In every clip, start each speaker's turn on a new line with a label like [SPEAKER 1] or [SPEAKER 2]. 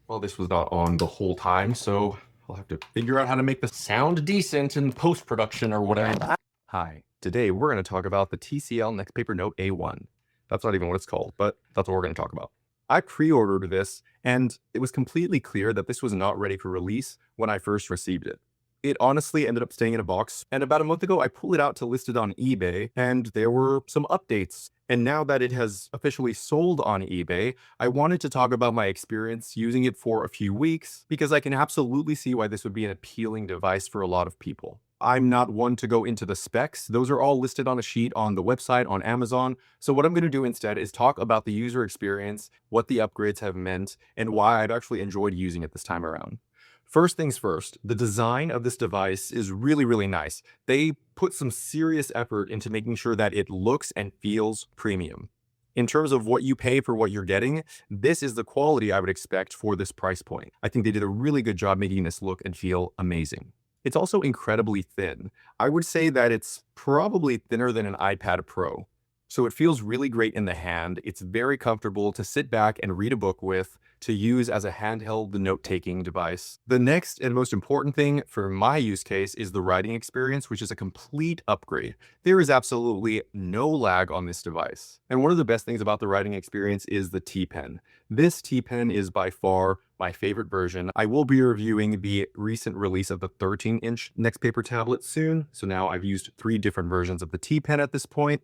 [SPEAKER 1] Well, this was not on the whole time, so I'll have to figure out how to make the sound decent in post-production or whatever. Hi, today we're going to talk about the TCL NXTPaper Note A1. That's not even what it's called, but that's what we're going to talk about. I pre-ordered this, and it was completely clear that this was not ready for release when I first received it. It honestly ended up staying in a box, and about a month ago, I pulled it out to list it on eBay, and there were some updates. And now that it has officially sold on eBay, I wanted to talk about my experience using it for a few weeks, because I can absolutely see why this would be an appealing device for a lot of people. I'm not one to go into the specs. Those are all listed on a sheet on the website on Amazon. So what I'm going to do instead is talk about the user experience, what the upgrades have meant, and why I've actually enjoyed using it this time around. First things first, the design of this device is really, really nice. They put some serious effort into making sure that it looks and feels premium. In terms of what you pay for what you're getting, this is the quality I would expect for this price point. I think they did a really good job making this look and feel amazing. It's also incredibly thin. I would say that it's probably thinner than an iPad Pro. So it feels really great in the hand. It's very comfortable to sit back and read a book with, to use as a handheld note-taking device. The next and most important thing for my use case is the writing experience, which is a complete upgrade. There is absolutely no lag on this device. And one of the best things about the writing experience is the T Pen. This T Pen is by far my favorite version. I will be reviewing the recent release of the 13-inch NXTPaper tablet soon. So now I've used 3 different versions of the T Pen at this point.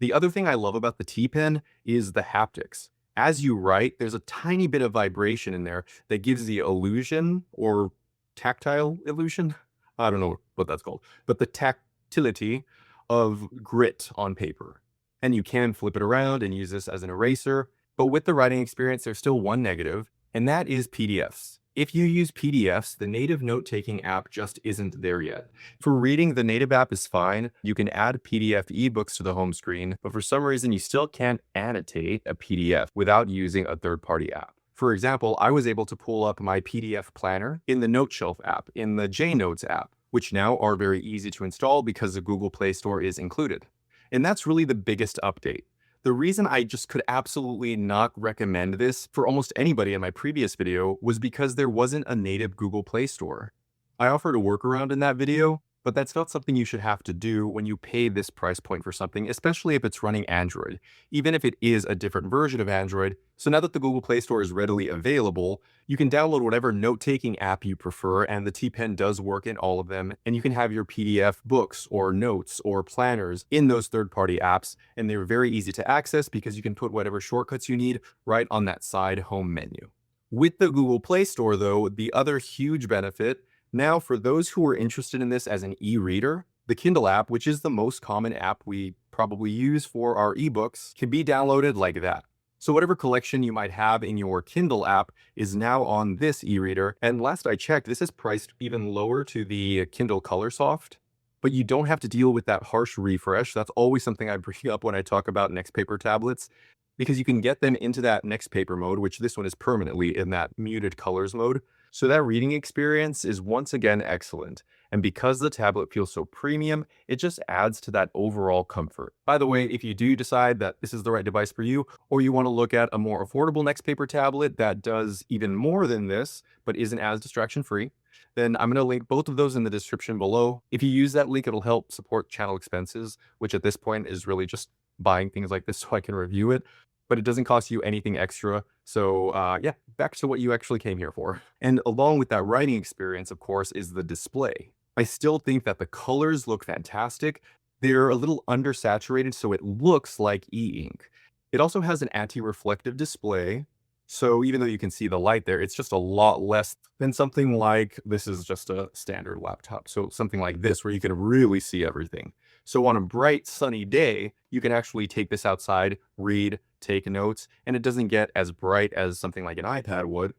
[SPEAKER 1] The other thing I love about the T Pen is the haptics. As you write, there's a tiny bit of vibration in there that gives the illusion or tactile illusion. I don't know what that's called, but the tactility of grit on paper. And you can flip it around and use this as an eraser. But with the writing experience, there's still one negative, and that is PDFs. If you use PDFs, the native note-taking app just isn't there yet. For reading, the native app is fine. You can add PDF ebooks to the home screen, but for some reason, you still can't annotate a PDF without using a third-party app. For example, I was able to pull up my PDF planner in the Note Shelf app, in the JNotes app, which now are very easy to install because the Google Play Store is included. And that's really the biggest update. The reason I just could absolutely not recommend this for almost anybody in my previous video was because there wasn't a native Google Play Store. I offered a workaround in that video, but that's not something you should have to do when you pay this price point for something, especially if it's running Android, even if it is a different version of Android. So now that the Google Play Store is readily available, you can download whatever note-taking app you prefer, and the T Pen does work in all of them, and you can have your PDF books or notes or planners in those third-party apps, and they're very easy to access because you can put whatever shortcuts you need right on that side home menu. With the Google Play Store, though, the other huge benefit, now for those who are interested in this as an e-reader, the Kindle app, which is the most common app we probably use for our ebooks, can be downloaded like that. So whatever collection you might have in your Kindle app is now on this e-reader. And last I checked, this is priced even lower to the Kindle Colorsoft, but you don't have to deal with that harsh refresh. That's always something I bring up when I talk about NXTPaper tablets, because you can get them into that NXTPaper mode, which this one is permanently in that muted colors mode. So that reading experience is once again excellent. And because the tablet feels so premium, it just adds to that overall comfort. By the way, if you do decide that this is the right device for you, or you want to look at a more affordable NXTPaper tablet that does even more than this, but isn't as distraction-free, then I'm going to link both of those in the description below. If you use that link, it'll help support channel expenses, which at this point is really just buying things like this so I can review it. But it doesn't cost you anything extra. So yeah, back to what you actually came here for. And along with that writing experience, of course, is the display. I still think that the colors look fantastic. They're a little undersaturated, so it looks like e-ink. It also has an anti-reflective display. So even though you can see the light there, it's just a lot less than something like, this is just a standard laptop. So something like this, where you can really see everything. So on a bright, sunny day, you can actually take this outside, read, take notes, and it doesn't get as bright as something like an iPad would,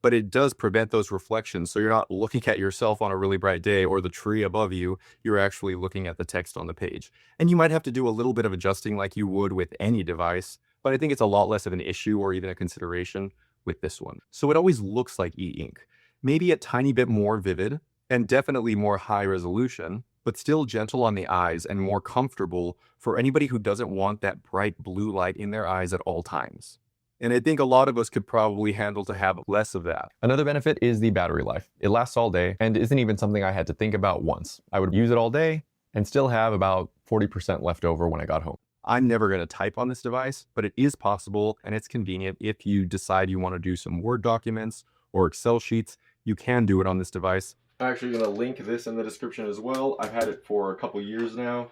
[SPEAKER 1] but it does prevent those reflections. So you're not looking at yourself on a really bright day or the tree above you, you're actually looking at the text on the page. And you might have to do a little bit of adjusting like you would with any device, but I think it's a lot less of an issue or even a consideration with this one. So it always looks like e-ink, maybe a tiny bit more vivid and definitely more high resolution, but still gentle on the eyes and more comfortable for anybody who doesn't want that bright blue light in their eyes at all times. And I think a lot of us could probably handle to have less of that. Another benefit is the battery life. It lasts all day and isn't even something I had to think about once. I would use it all day and still have about 40% left over when I got home. I'm never going to type on this device, but it is possible and it's convenient if you decide you want to do some Word documents or Excel sheets. You can do it on this device. I'm actually going to link this in the description as well. I've had it for a couple years now.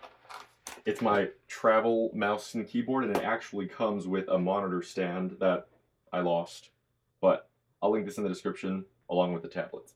[SPEAKER 1] It's my travel mouse and keyboard, and it actually comes with a monitor stand that I lost. But I'll link this in the description along with the tablet.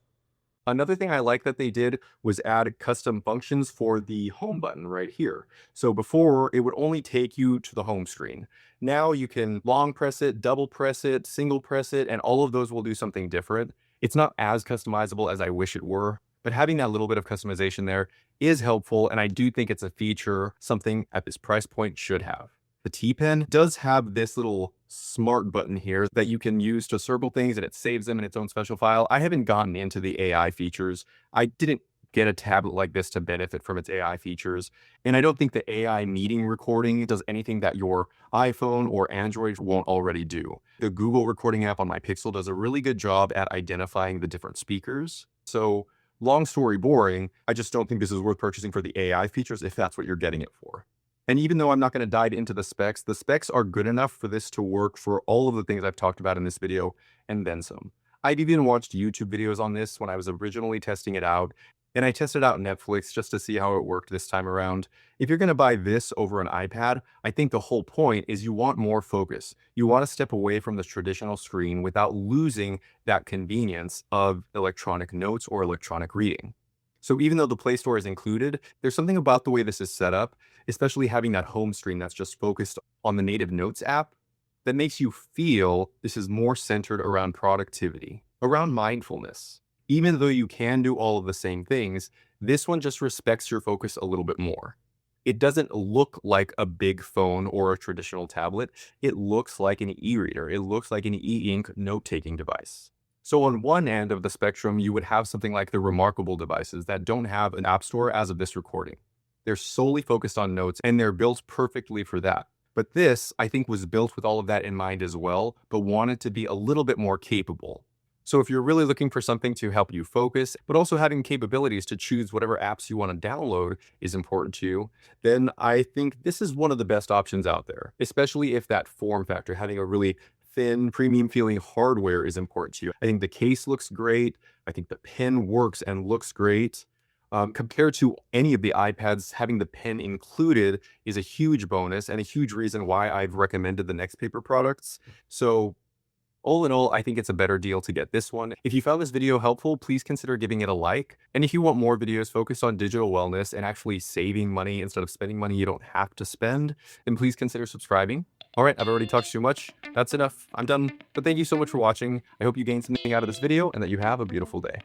[SPEAKER 1] Another thing I like that they did was add custom functions for the home button right here. So before, it would only take you to the home screen. Now you can long press it, double press it, single press it, and all of those will do something different. It's not as customizable as I wish it were, but having that little bit of customization there is helpful, and I do think it's a feature something at this price point should have. The T Pen does have this little smart button here that you can use to circle things, and it saves them in its own special file. I haven't gotten into the AI features. I didn't get a tablet like this to benefit from its AI features, and I don't think the AI meeting recording does anything that your iPhone or Android won't already do. The Google recording app on my Pixel does a really good job at identifying the different speakers. So long story boring, I just don't think this is worth purchasing for the AI features if that's what you're getting it for. And even though I'm not going to dive into the specs are good enough for this to work for all of the things I've talked about in this video and then some. I've even watched YouTube videos on this when I was originally testing it out, and I tested out Netflix just to see how it worked this time around. If you're going to buy this over an iPad, I think the whole point is you want more focus. You want to step away from the traditional screen without losing that convenience of electronic notes or electronic reading. So even though the Play Store is included, there's something about the way this is set up, especially having that home screen that's just focused on the native Notes app, that makes you feel this is more centered around productivity, around mindfulness. Even though you can do all of the same things, this one just respects your focus a little bit more. It doesn't look like a big phone or a traditional tablet. It looks like an e-reader. It looks like an e-ink note-taking device. So on one end of the spectrum, you would have something like the Remarkable devices that don't have an app store as of this recording. They're solely focused on notes, and they're built perfectly for that. But this, I think, was built with all of that in mind as well, but wanted to be a little bit more capable. So if you're really looking for something to help you focus, but also having capabilities to choose whatever apps you want to download is important to you, then I think this is one of the best options out there, especially if that form factor, having a really thin, premium feeling hardware is important to you. I think the case looks great. I think the pen works and looks great. Compared to any of the iPads, having the pen included is a huge bonus and a huge reason why I've recommended the NXTPaper products. So all in all, I think it's a better deal to get this one. If you found this video helpful, please consider giving it a like. And if you want more videos focused on digital wellness and actually saving money instead of spending money you don't have to spend, then please consider subscribing. All right, I've already talked too much. That's enough. I'm done. But thank you so much for watching. I hope you gained something out of this video and that you have a beautiful day.